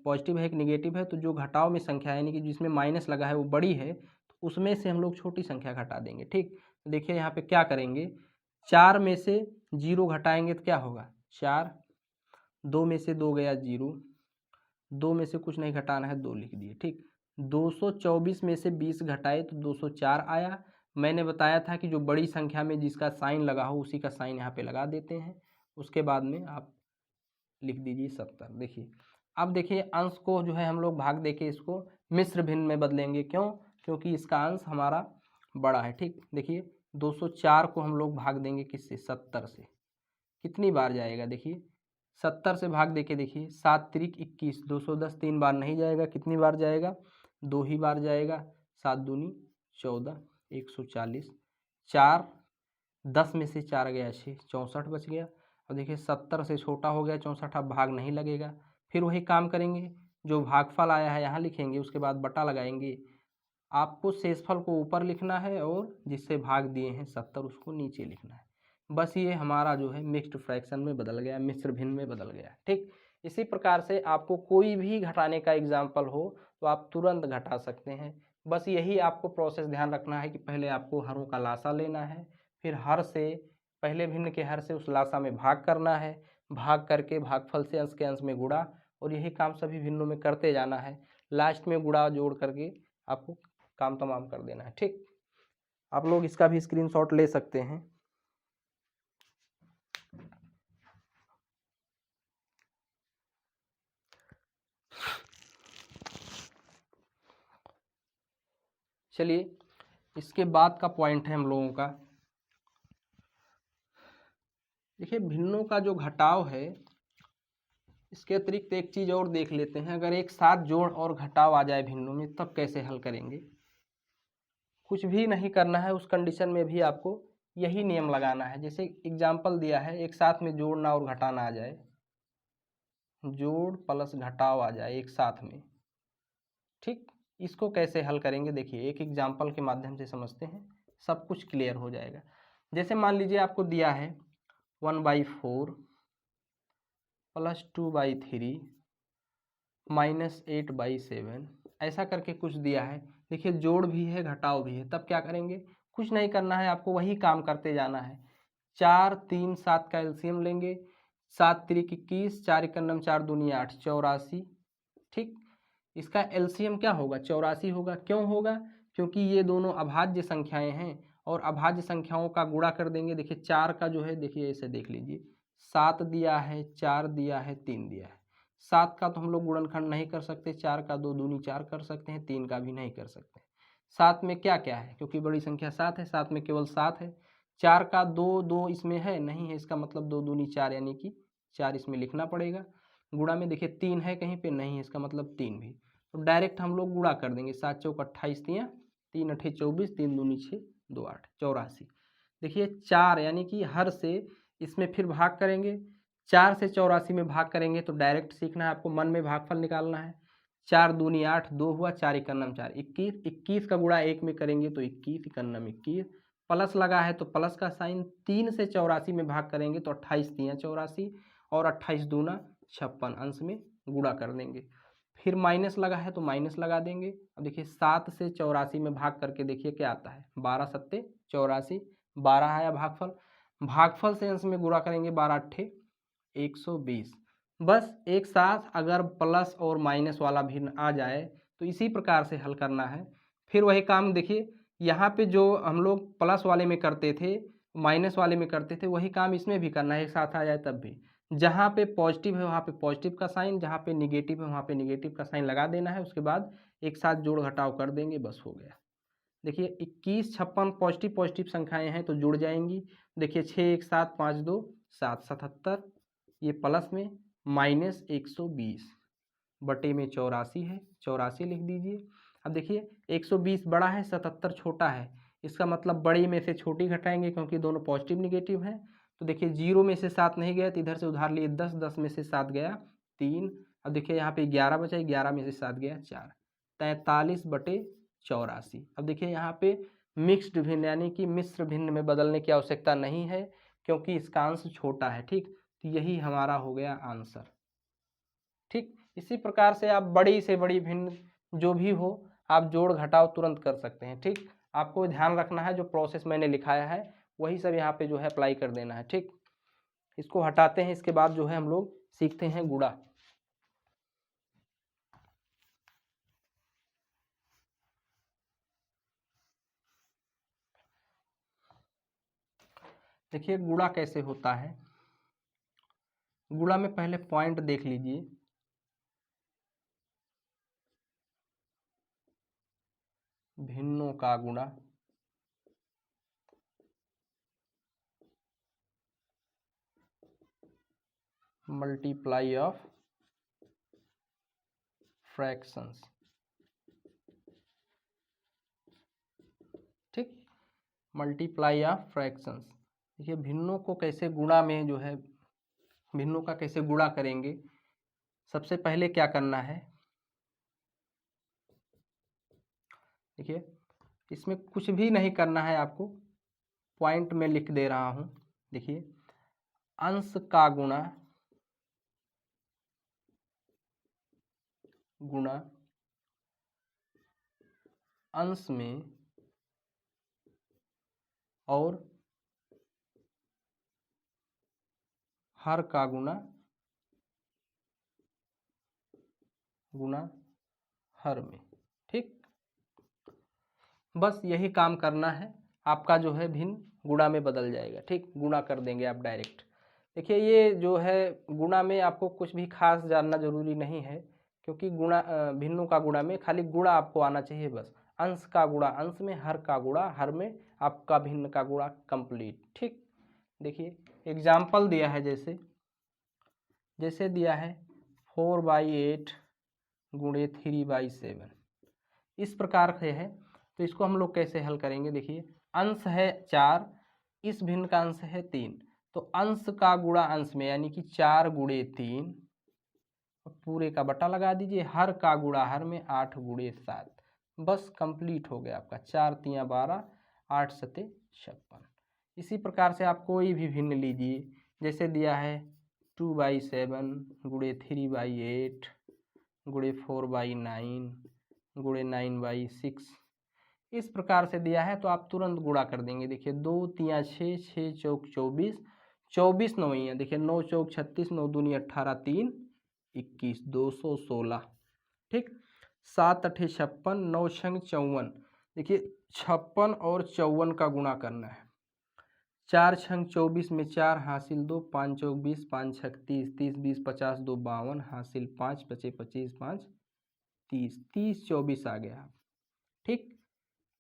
पॉजिटिव है एक निगेटिव है, तो जो घटाव में संख्या है यानी कि जिसमें माइनस लगा है वो बड़ी है, तो उसमें से हम लोग छोटी संख्या घटा देंगे। ठीक, तो देखिए यहाँ पे क्या करेंगे, 4 में से 0 घटाएंगे तो क्या होगा 4, 2 में से 2 गया 0, 2 में से कुछ नहीं घटाना है 2 लिख दिए। ठीक, 224 में से 20 घटाए तो 204 आया। मैंने बताया था कि जो बड़ी संख्या में जिसका साइन लगा हो उसी का साइन यहाँ पे लगा देते हैं। उसके बाद में आप लिख दीजिए 70। देखिए अब देखिए अंश को जो है हम लोग भाग देके इसको मिश्र भिन्न में बदलेंगे। क्यों? क्योंकि इसका अंश हमारा बड़ा है। ठीक, देखिए 204 को हम लोग भाग देंगे किससे, 70 से। कितनी बार जाएगा, देखिए 70 से भाग देके देखिए, 7 त्रिक 21, 210 3 बार नहीं जाएगा, कितनी बार जाएगा, 2 ही बार जाएगा। 7 दूनी 14, 140, 4 10 में से 4 गया 6, 64 बच गया। अब देखिए 70 से छोटा हो गया 64, अब भाग नहीं लगेगा। फिर वही काम करेंगे, जो भागफल आया है यहाँ लिखेंगे, उसके बाद बटा लगाएंगे। आपको शेषफल को ऊपर लिखना है और जिससे भाग दिए हैं 70 उसको नीचे लिखना है। बस ये हमारा जो है मिक्स्ड फ्रैक्शन में बदल गया, मिश्र भिन्न में बदल गया। ठीक, इसी प्रकार से आपको कोई भी घटाने का एग्जाम्पल हो तो आप तुरंत घटा सकते हैं। बस यही आपको प्रोसेस ध्यान रखना है कि पहले आपको हरों का लासा लेना है, फिर हर से पहले भिन्न के हर से उस लासा में भाग करना है, भाग करके भागफल से अंश के अंश में गुणा, और यही काम सभी भिन्नों में करते जाना है। लास्ट में गुणा जोड़ करके आपको काम तमाम कर देना है। ठीक, आप लोग इसका भी स्क्रीनशॉट ले सकते हैं। चलिए इसके बाद का पॉइंट है हम लोगों का, देखिए भिन्नों का जो घटाव है, इसके अतिरिक्त एक चीज़ और देख लेते हैं। अगर एक साथ जोड़ और घटाव आ जाए भिन्नों में तब कैसे हल करेंगे। कुछ भी नहीं करना है, उस कंडीशन में भी आपको यही नियम लगाना है। जैसे एग्जाम्पल दिया है, एक साथ में जोड़ना और घटाना आ जाए, जोड़ प्लस घटाव आ जाए एक साथ में। ठीक, इसको कैसे हल करेंगे, देखिए एक एग्जाम्पल के माध्यम से समझते हैं, सब कुछ क्लियर हो जाएगा। जैसे मान लीजिए आपको दिया है 1/4 प्लस 2/3 माइनस 8/7, ऐसा करके कुछ दिया है। देखिए जोड़ भी है घटाव भी है, तब क्या करेंगे, कुछ नहीं करना है, आपको वही काम करते जाना है। 4 3 7 का एलसीएम लेंगे, 7 त्रिक 21, 4 एकन्नम 4 दूनी 8, 84। ठीक, इसका एलसीएम क्या होगा, 84 होगा। क्यों होगा, क्योंकि ये दोनों अभाज्य संख्याएं हैं और अभाज्य संख्याओं का गुणा कर देंगे। देखिए 4 का जो है, देखिए ऐसे देख लीजिए, 7 दिया है, 4 दिया है, 3 दिया है। 7 का तो हम लोग गुणनखंड नहीं कर सकते, 4 का 2 दूनी 4 कर सकते हैं, 3 का भी नहीं कर सकते। 7 में क्या क्या है, क्योंकि बड़ी संख्या 7 है, 7 में केवल 7 है। 4 का 2 2 इसमें है नहीं है, इसका मतलब 2 दूनी 4 यानी कि 4 इसमें लिखना पड़ेगा। गुणा में देखिए 3 है कहीं पे, नहीं है, इसका मतलब 3 भी। तो डायरेक्ट हम लोग गुणा कर देंगे, 7 चौक 28 तियाँ, 3 अठे 24, 3 दूनी 6, 2 8, 84। देखिए 4 यानी कि हर से इसमें फिर भाग करेंगे, 4 से 84 में भाग करेंगे तो डायरेक्ट सीखना है आपको, मन में भागफल निकालना है। 4 दूनी 8, 2 हुआ, 4 एकन्नम 4, 21, 21 का गुणा 1 में करेंगे तो 21 एकन्नम 21, प्लस लगा है तो प्लस का साइन। 3 से 84 में भाग करेंगे तो 28 तियाँ 84 और 28 दूना 56, अंश में गुणा कर देंगे। फिर माइनस लगा है तो माइनस लगा देंगे। अब देखिए 7 से 84 में भाग करके देखिए क्या आता है, 12 सत्ते 84, 12 आया भागफल। भागफल से अंश में गुणा करेंगे, 12 अट्ठे 120, बस एक साथ अगर प्लस और माइनस वाला भिन्न आ जाए तो इसी प्रकार से हल करना है। फिर वही काम देखिए, यहाँ पे जो हम लोग प्लस वाले में करते थे, माइनस वाले में करते थे, वही काम इसमें भी करना है, एक साथ आ जाए तब भी। जहाँ पे पॉजिटिव है वहाँ पे पॉजिटिव का साइन, जहाँ पे निगेटिव है वहाँ पे निगेटिव का साइन लगा देना है। उसके बाद एक साथ जोड़ घटाव कर देंगे, बस हो गया। देखिए 21, 56 पॉजिटिव पॉजिटिव संख्याएं हैं तो जुड़ जाएंगी। देखिए 6, 1, 7, 5, 2, 7, 77, ये प्लस में माइनस 120 बटे में 84 है, 84 लिख दीजिए। अब देखिए 120 बड़ा है, 77 छोटा है, इसका मतलब बड़ी में से छोटी घटाएंगे क्योंकि दोनों पॉजिटिव निगेटिव हैं। तो देखिए 0 में से 7 नहीं गया तो इधर से उधार लिए 10, 10 में से 7 गया 3। अब देखिए यहाँ पे 11 बचा, 11 में से 7 गया 4, 43 बटे 84। अब देखिए यहाँ पे मिक्स्ड भिन्न यानी कि मिश्र भिन्न में बदलने की आवश्यकता नहीं है क्योंकि इसका अंश छोटा है। ठीक, तो यही हमारा हो गया आंसर। ठीक, इसी प्रकार से आप बड़ी से बड़ी भिन्न जो भी हो आप जोड़ घटाव तुरंत कर सकते हैं। ठीक, आपको ध्यान रखना है जो प्रोसेस मैंने लिखाया है वही सब यहाँ पे जो है अप्लाई कर देना है। ठीक, इसको हटाते हैं, इसके बाद जो है हम लोग सीखते हैं गुणा। देखिए गुणा कैसे होता है। गुणा में पहले पॉइंट देख लीजिए, भिन्नों का गुणा, मल्टीप्लाई ऑफ फ्रैक्शंस। ठीक, मल्टीप्लाई ऑफ फ्रैक्शंस। देखिए भिन्नों को कैसे गुणा में जो है भिन्नों का कैसे गुणा करेंगे। सबसे पहले क्या करना है, देखिए इसमें कुछ भी नहीं करना है आपको, पॉइंट में लिख दे रहा हूं। देखिए अंश का गुणा गुणा अंश में और हर का गुणा गुणा हर में। ठीक, बस यही काम करना है, आपका जो है भिन्न गुणा में बदल जाएगा। ठीक, गुणा कर देंगे आप डायरेक्ट। देखिए ये जो है गुणा में आपको कुछ भी खास जानना जरूरी नहीं है क्योंकि गुणा भिन्नों का गुणा में खाली गुणा आपको आना चाहिए बस। अंश का गुणा अंश में, हर का गुणा हर में, आपका भिन्न का गुणा कंप्लीट। ठीक, देखिए एग्जाम्पल दिया है, जैसे दिया है 4/8 गुणे 3/7, इस प्रकार से है। तो इसको हम लोग कैसे हल करेंगे, देखिए अंश है 4, इस भिन्न का अंश है 3, तो अंश का गुणा अंश में यानी कि 4 गुणे 3 पूरे का बटा लगा दीजिए, हर का गुणा हर में 8 गुणे 7, बस कंप्लीट हो गया आपका। 4 तियाँ 12, 8 सते 56। इसी प्रकार से आप कोई भी भिन्न लीजिए, जैसे दिया है 2/7 गुणे 3/8 गुणे 4/9 गुणे 9/6, इस प्रकार से दिया है तो आप तुरंत गुणा कर देंगे। देखिए 2 तियाँ 6, 6 चौक 24, 24 नौइयाँ, देखिए 9 चौक 36, 9 दूनी 18, 3 21, 216। ठीक, 7 अठे 56, 9 छंग 54, देखिए 56 और 54 का गुणा करना है। 4 छंग 24 में 4 हासिल 2, 5 चौक 20, 5 छक 30, 30 20 50, 2 52 हासिल 5, बचे 25, 5 30, 30 24 आ गया। ठीक,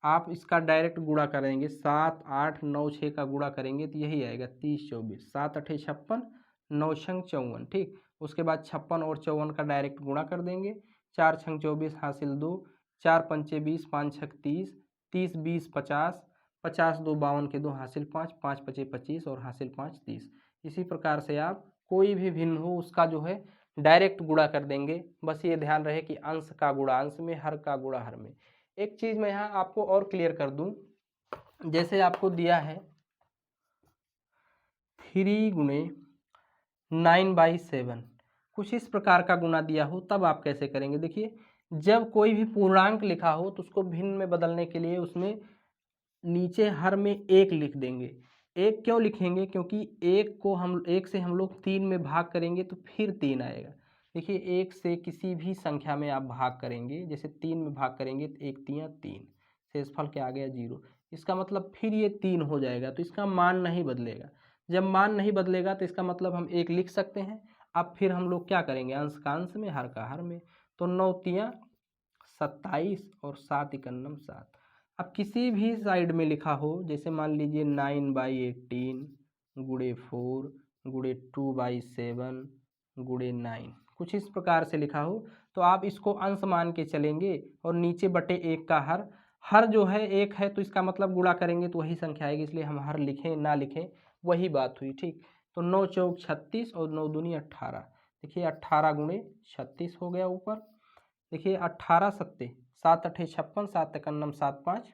आप इसका डायरेक्ट गुणा करेंगे, 7 8 9 6 का गुणा करेंगे तो यही आएगा 30 24, 7 अठे 56, 9 छंग 54। ठीक, उसके बाद 56 और 54 का डायरेक्ट गुणा कर देंगे, 4 छंग 24 हासिल 2, 4 पंचे 20, 5 छक 30, 30 20 50, 50 2 52 के 2 हासिल 5, 5 पचे 25 और हासिल 5 30। इसी प्रकार से आप कोई भी भिन्न हो उसका जो है डायरेक्ट गुणा कर देंगे। बस ये ध्यान रहे कि अंश का गुणा अंश में, हर का गुणा हर में। एक चीज मैं यहाँ आपको और क्लियर कर दूं, जैसे आपको दिया है 3 गुणे 9/7, कुछ इस प्रकार का गुणा दिया हो तब आप कैसे करेंगे। देखिए जब कोई भी पूर्णांक लिखा हो तो उसको भिन्न में बदलने के लिए उसमें नीचे हर में 1 लिख देंगे, एक क्यों लिखेंगे, क्योंकि एक से हम लोग 3 में भाग करेंगे तो फिर 3 आएगा। देखिए एक से किसी भी संख्या में आप भाग करेंगे, जैसे 3 में भाग करेंगे तो 1 3 3, शेषफल क्या आ गया 0। इसका मतलब फिर ये 3 हो जाएगा, तो इसका मान नहीं बदलेगा। जब मान नहीं बदलेगा तो इसका मतलब हम 1 लिख सकते हैं। अब फिर हम लोग क्या करेंगे, अंश का अंश में, हर का हर में। तो 9 3 27 और 7 इकन्नम 7। अब किसी भी साइड में लिखा हो, जैसे मान लीजिए 9/18 गुणे 4 गुणे 2/7 गुणे 9, कुछ इस प्रकार से लिखा हो, तो आप इसको अंश मान के चलेंगे और नीचे बटे 1 का हर, हर जो है 1 है तो इसका मतलब गुणा करेंगे तो वही संख्या आएगी, इसलिए हम हर लिखें ना लिखें वही बात हुई। ठीक, तो 9 चौक 36 और 9 दूनी 18। देखिए 18 गुणे 36 हो गया ऊपर। देखिए 18 सत्ते 7 अठे 56, 7 इकन्नम 7 5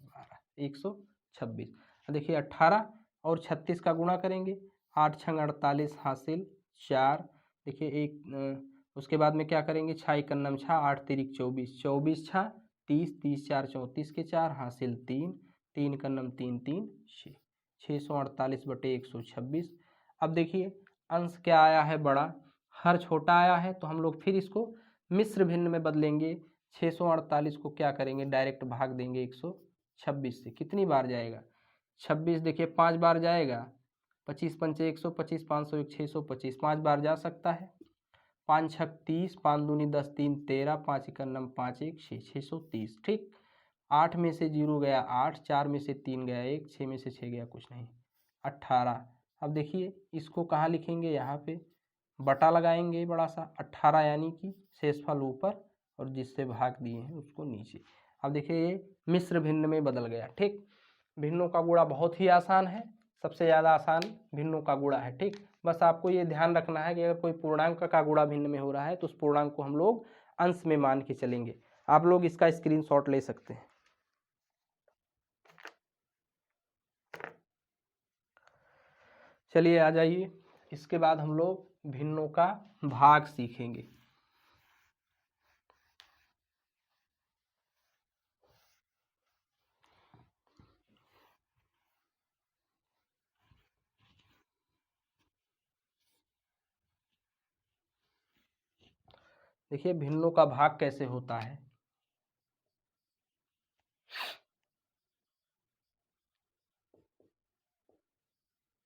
12, 126। देखिए 18 और 36 का गुणा करेंगे, 8 छंग 48 हासिल 4। देखिए उसके बाद में क्या करेंगे, 6 इकन्नम 6, 8 तिरिक 24, 24 6 30, 30 4 34 के 4 हासिल 3, 3 इकन्नम 3 3 6, 648 बटे 126। अब देखिए अंश क्या आया है बड़ा, हर छोटा आया है, तो हम लोग फिर इसको मिश्र भिन्न में बदलेंगे। 648 को क्या करेंगे, डायरेक्ट भाग देंगे 126 से। कितनी बार जाएगा, 26 देखिए 5 बार जाएगा, 25 पंचे 125, 501 625, 5 बार जा सकता है। 5 छक 30, 5 दूनी 10 3 13, 5 इकन्नम 5 1 6, 630। ठीक, 8 में से 0 गया 8, 4 में से 3 गया 1, 6 में से 6 गया कुछ नहीं, 18। अब देखिए इसको कहाँ लिखेंगे, यहाँ पे बटा लगाएंगे बड़ा सा, 18 यानी कि शेषफल ऊपर और जिससे भाग दिए हैं उसको नीचे। अब देखिए ये मिश्र भिन्न में बदल गया। ठीक, भिन्नों का गुणा बहुत ही आसान है, सबसे ज़्यादा आसान भिन्नों का गुणा है। ठीक, बस आपको ये ध्यान रखना है कि अगर कोई पूर्णांक का गुणा भिन्न में हो रहा है तो उस पूर्णांक को हम लोग अंश में मान के चलेंगे। आप लोग इसका स्क्रीनशॉट ले सकते हैं। चलिए आ जाइए, इसके बाद हम लोग भिन्नों का भाग सीखेंगे। देखिए भिन्नों का भाग कैसे होता है।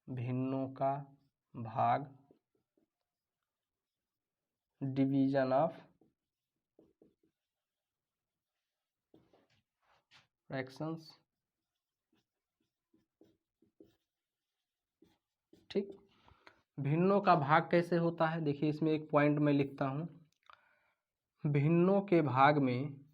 भिन्नों का भाग, डिवीजन ऑफ फ्रैक्शंस। ठीक, भिन्नों का भाग कैसे होता है, देखिए इसमें एक पॉइंट मैं लिखता हूं, भिन्नों के भाग में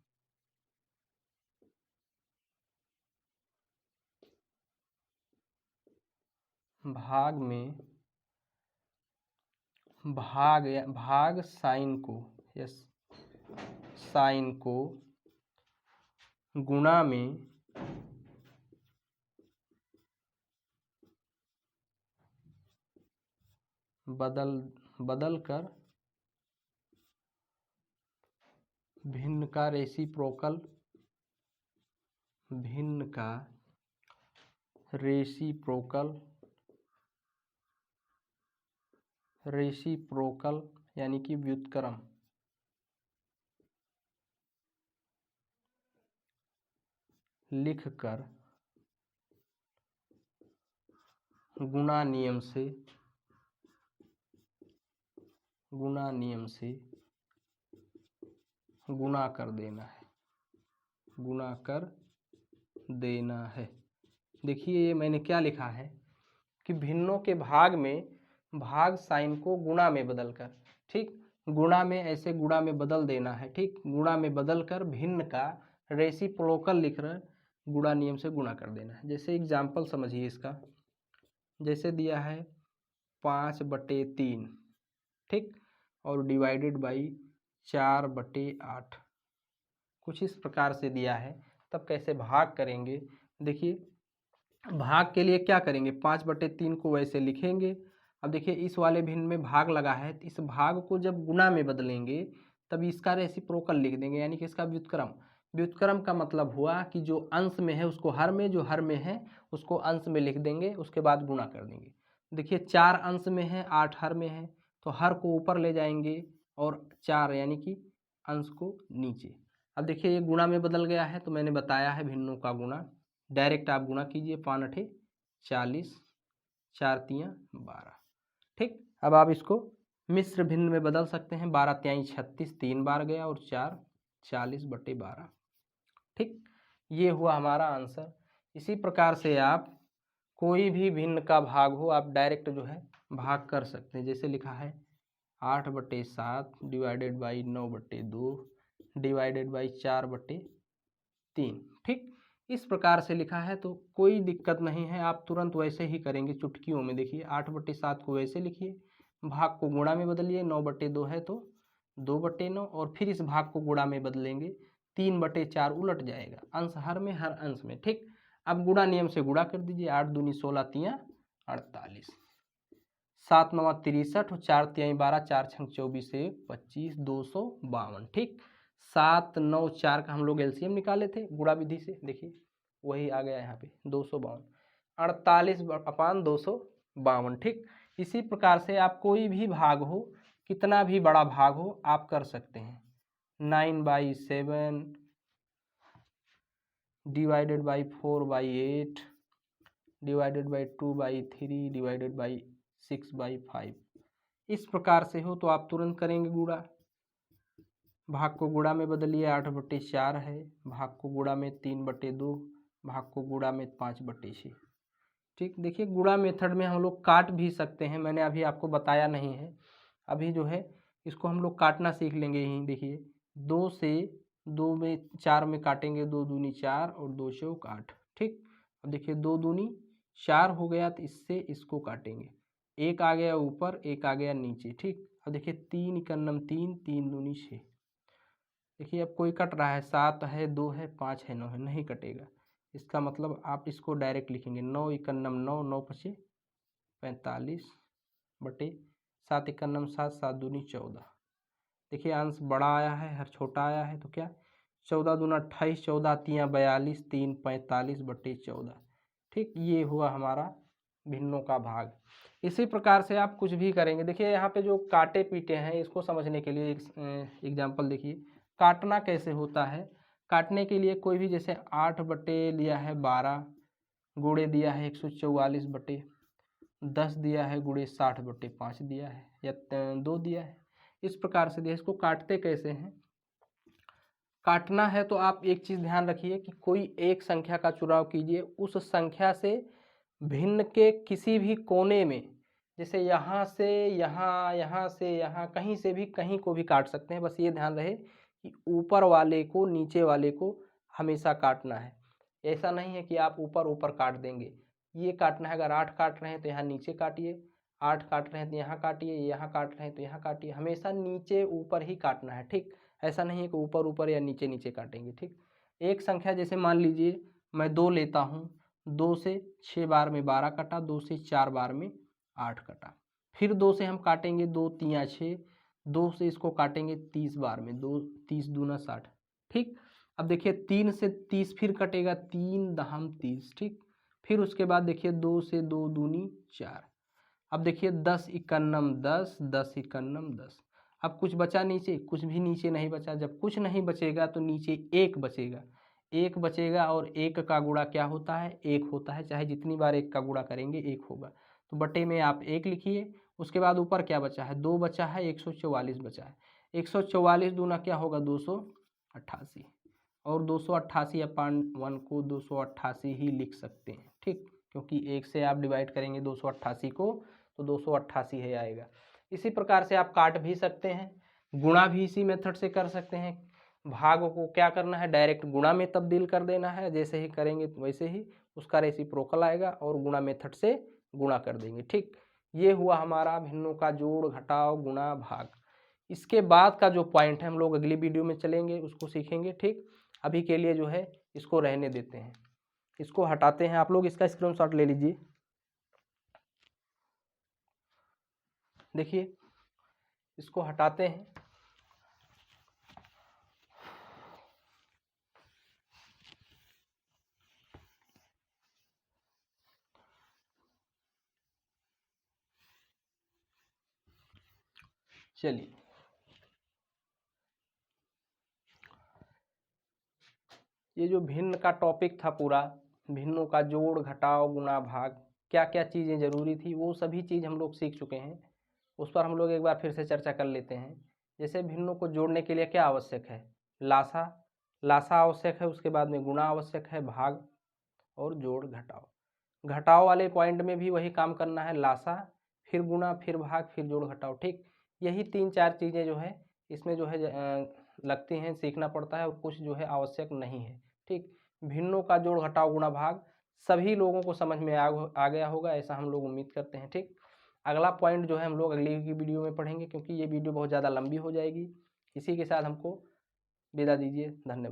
भाग साइन को, यस, साइन को गुणा में बदल कर भिन्न का रेसिप्रोकल यानी कि व्युत्क्रम लिखकर गुणा नियम से गुणा कर देना है। देखिए ये मैंने क्या लिखा है कि भिन्नों के भाग में भाग साइन को गुणा में बदलकर, ठीक, गुणा में ऐसे गुणा में बदल देना है। ठीक, गुणा में बदलकर भिन्न का रेसिप्रोकल लिख रहे गुणा नियम से गुणा कर देना है। जैसे एग्जाम्पल समझिए इसका, जैसे दिया है 5/3, ठीक, और डिवाइडेड बाई 4/8, कुछ इस प्रकार से दिया है। तब कैसे भाग करेंगे, देखिए भाग के लिए क्या करेंगे, 5/3 को वैसे लिखेंगे। अब देखिए इस वाले भिन्न में भाग लगा है, तो इस भाग को जब गुणा में बदलेंगे तब इसका रेसिप्रोकल लिख देंगे, यानी कि इसका व्युत्क्रम। व्युत्क्रम का मतलब हुआ कि जो अंश में है उसको हर में, जो हर में है उसको अंश में लिख देंगे, उसके बाद गुणा कर देंगे। देखिए 4 अंश में है, 8 हर में है, तो हर को ऊपर ले जाएंगे और 4 यानी कि अंश को नीचे। अब देखिए ये गुणा में बदल गया है, तो मैंने बताया है भिन्नों का गुणा, डायरेक्ट आप गुणा कीजिए। 5 अठे 40, 4 तियाँ 12। ठीक, अब आप इसको मिश्र भिन्न में बदल सकते हैं। 12 तियाई 36, 3 बार गया और 4 40/12। ठीक, ये हुआ हमारा आंसर। इसी प्रकार से आप कोई भी भिन्न का भाग हो आप डायरेक्ट जो है भाग कर सकते हैं। जैसे लिखा है 8/7 डिवाइडेड बाई 9/2 डिवाइडेड बाई 4/3। ठीक, इस प्रकार से लिखा है तो कोई दिक्कत नहीं है, आप तुरंत वैसे ही करेंगे चुटकियों में। देखिए 8/7 को वैसे लिखिए, भाग को गुणा में बदलिए, 9/2 है तो 2/9 और फिर इस भाग को गुणा में बदलेंगे, 3/4 उलट जाएगा, अंश हर में हर अंश में। ठीक, अब गुणा नियम से गुणा कर दीजिए। 8 दूनी 16 तियाँ 48, 7 नवा 63 और 4 तियाई 12, 4 छंग 24 से 25, 252। ठीक, 7 9 4 का हम लोग एलसीएम निकाले थे गुणा विधि से, देखिए वही आ गया यहाँ पे 252, 48/252। ठीक, इसी प्रकार से आप कोई भी भाग हो, कितना भी बड़ा भाग हो आप कर सकते हैं। 9/7 divided by 4/8 divided by 2/3 divided by 6/5। इस प्रकार से हो तो आप तुरंत करेंगे गुणा। भाग को गुणा में बदलिए, 8/4 है, भाग को गुणा में 3/2, भाग को गुणा में 5/6। ठीक, देखिए गुणा मेथड में हम लोग काट भी सकते हैं, मैंने अभी आपको बताया नहीं है। अभी जो है इसको हम लोग काटना सीख लेंगे यहीं। देखिए 2 से 2 में 4 में काटेंगे, 2 दूनी 4 और 2 चौक 8। ठीक, अब देखिए 2 दूनी 4 हो गया तो इससे इसको काटेंगे, एक आ गया ऊपर, एक आ गया नीचे। ठीक, अब देखिए 3 इकन्नम 3, 3 दूनी 6। देखिए अब कोई कट रहा है, 7 है, 2 है, 5 है, 9 है, नहीं कटेगा। इसका मतलब आप इसको डायरेक्ट लिखेंगे, 9 इकन्नम 9, 9 पचे 45 बटे 7 इकन्नम 7, 7 दूनी 14। देखिए अंश बड़ा आया है, हर छोटा आया है, तो क्या 14 दूना 28, 14 तियाँ 42, 3 45/14। ठीक, ये हुआ हमारा भिन्नों का भाग। इसी प्रकार से आप कुछ भी करेंगे। देखिए यहाँ पे जो काटे पीटे हैं इसको समझने के लिए एक एग्जाम्पल देखिए, काटना कैसे होता है। काटने के लिए कोई भी, जैसे 8 बटे लिया है 12, गुणे दिया है 144/10 दिया है, गुणे 60/5 दिया है, या 2 दिया है। इस प्रकार से दिया। इसको काटते कैसे हैं, काटना है तो आप एक चीज़ ध्यान रखिए कि कोई एक संख्या का चुनाव कीजिए, उस संख्या से भिन्न के किसी भी कोने में, जैसे यहाँ से यहाँ, यहाँ से यहाँ, कहीं से भी कहीं को भी काट सकते हैं। बस ये ध्यान रहे कि ऊपर वाले को नीचे वाले को हमेशा काटना है। ऐसा नहीं है कि आप ऊपर ऊपर काट देंगे, ये काटना है। अगर 8 काट रहे हैं तो यहाँ नीचे काटिए, 8 काट रहे हैं तो यहाँ काटिए, यहाँ काट रहे हैं तो यहाँ काटिए, हमेशा नीचे ऊपर ही काटना है। ठीक, ऐसा नहीं है कि ऊपर ऊपर या नीचे नीचे काटेंगे। ठीक, एक संख्या जैसे मान लीजिए मैं 2 लेता हूँ, 2 से 6 बार में 12 कटा, 2 से 4 बार में 8 कटा, फिर 2 से हम काटेंगे 2 तियाँ 6, 2 से इसको काटेंगे 30 बार में, 2 30 दूना 60। ठीक, अब देखिए 3 से 30 फिर कटेगा, 3 दहम 30। ठीक, फिर उसके बाद देखिए 2 से 2 दूनी 4। अब देखिए 10 इकन्नम 10, 10 इकन्नम 10। अब कुछ बचा नीचे, कुछ भी नीचे नहीं बचा। जब कुछ नहीं बचेगा तो नीचे एक बचेगा, एक बचेगा, और एक का गुणा क्या होता है, एक होता है। चाहे जितनी बार एक का गुणा करेंगे एक होगा, तो बटे में आप एक लिखिए। उसके बाद ऊपर क्या बचा है, 2 बचा है, 144 बचा है। 144 दूना क्या होगा, 288, और 288 अपान 1 को 288 ही लिख सकते हैं। ठीक, क्योंकि एक से आप डिवाइड करेंगे 288 को तो 288 है आएगा। इसी प्रकार से आप काट भी सकते हैं, गुणा भी इसी मेथड से कर सकते हैं। भाग को क्या करना है, डायरेक्ट गुणा में तब्दील कर देना है। जैसे ही करेंगे वैसे ही उसका रेसिप्रोकल आएगा और गुणा मेथड से गुणा कर देंगे। ठीक, ये हुआ हमारा भिन्नों का जोड़ घटाव गुणा भाग। इसके बाद का जो पॉइंट है हम लोग अगली वीडियो में चलेंगे, उसको सीखेंगे। ठीक, अभी के लिए जो है इसको रहने देते हैं, इसको हटाते हैं। आप लोग इसका स्क्रीनशॉट ले लीजिए। देखिए इसको हटाते हैं, चलिए, ये जो भिन्न का टॉपिक था पूरा, भिन्नों का जोड़ घटाव गुणा भाग, क्या क्या चीज़ें ज़रूरी थी वो सभी चीज़ हम लोग सीख चुके हैं। उस पर हम लोग एक बार फिर से चर्चा कर लेते हैं। जैसे भिन्नों को जोड़ने के लिए क्या आवश्यक है, लासा, लासा आवश्यक है, उसके बाद में गुणा आवश्यक है, भाग और जोड़ घटाव। घटाव वाले पॉइंट में भी वही काम करना है, लासा फिर गुणा फिर भाग फिर जोड़ घटाव। ठीक, यही 3-4 चीज़ें जो है इसमें जो है लगती हैं, सीखना पड़ता है, और कुछ जो है आवश्यक नहीं है। ठीक, भिन्नों का जोड़ घटाव गुणा भाग सभी लोगों को समझ में आ गया होगा, ऐसा हम लोग उम्मीद करते हैं। ठीक, अगला पॉइंट जो है हम लोग अगली की वीडियो में पढ़ेंगे, क्योंकि ये वीडियो बहुत ज़्यादा लंबी हो जाएगी। इसी के साथ हमको विदा दीजिए, धन्यवाद।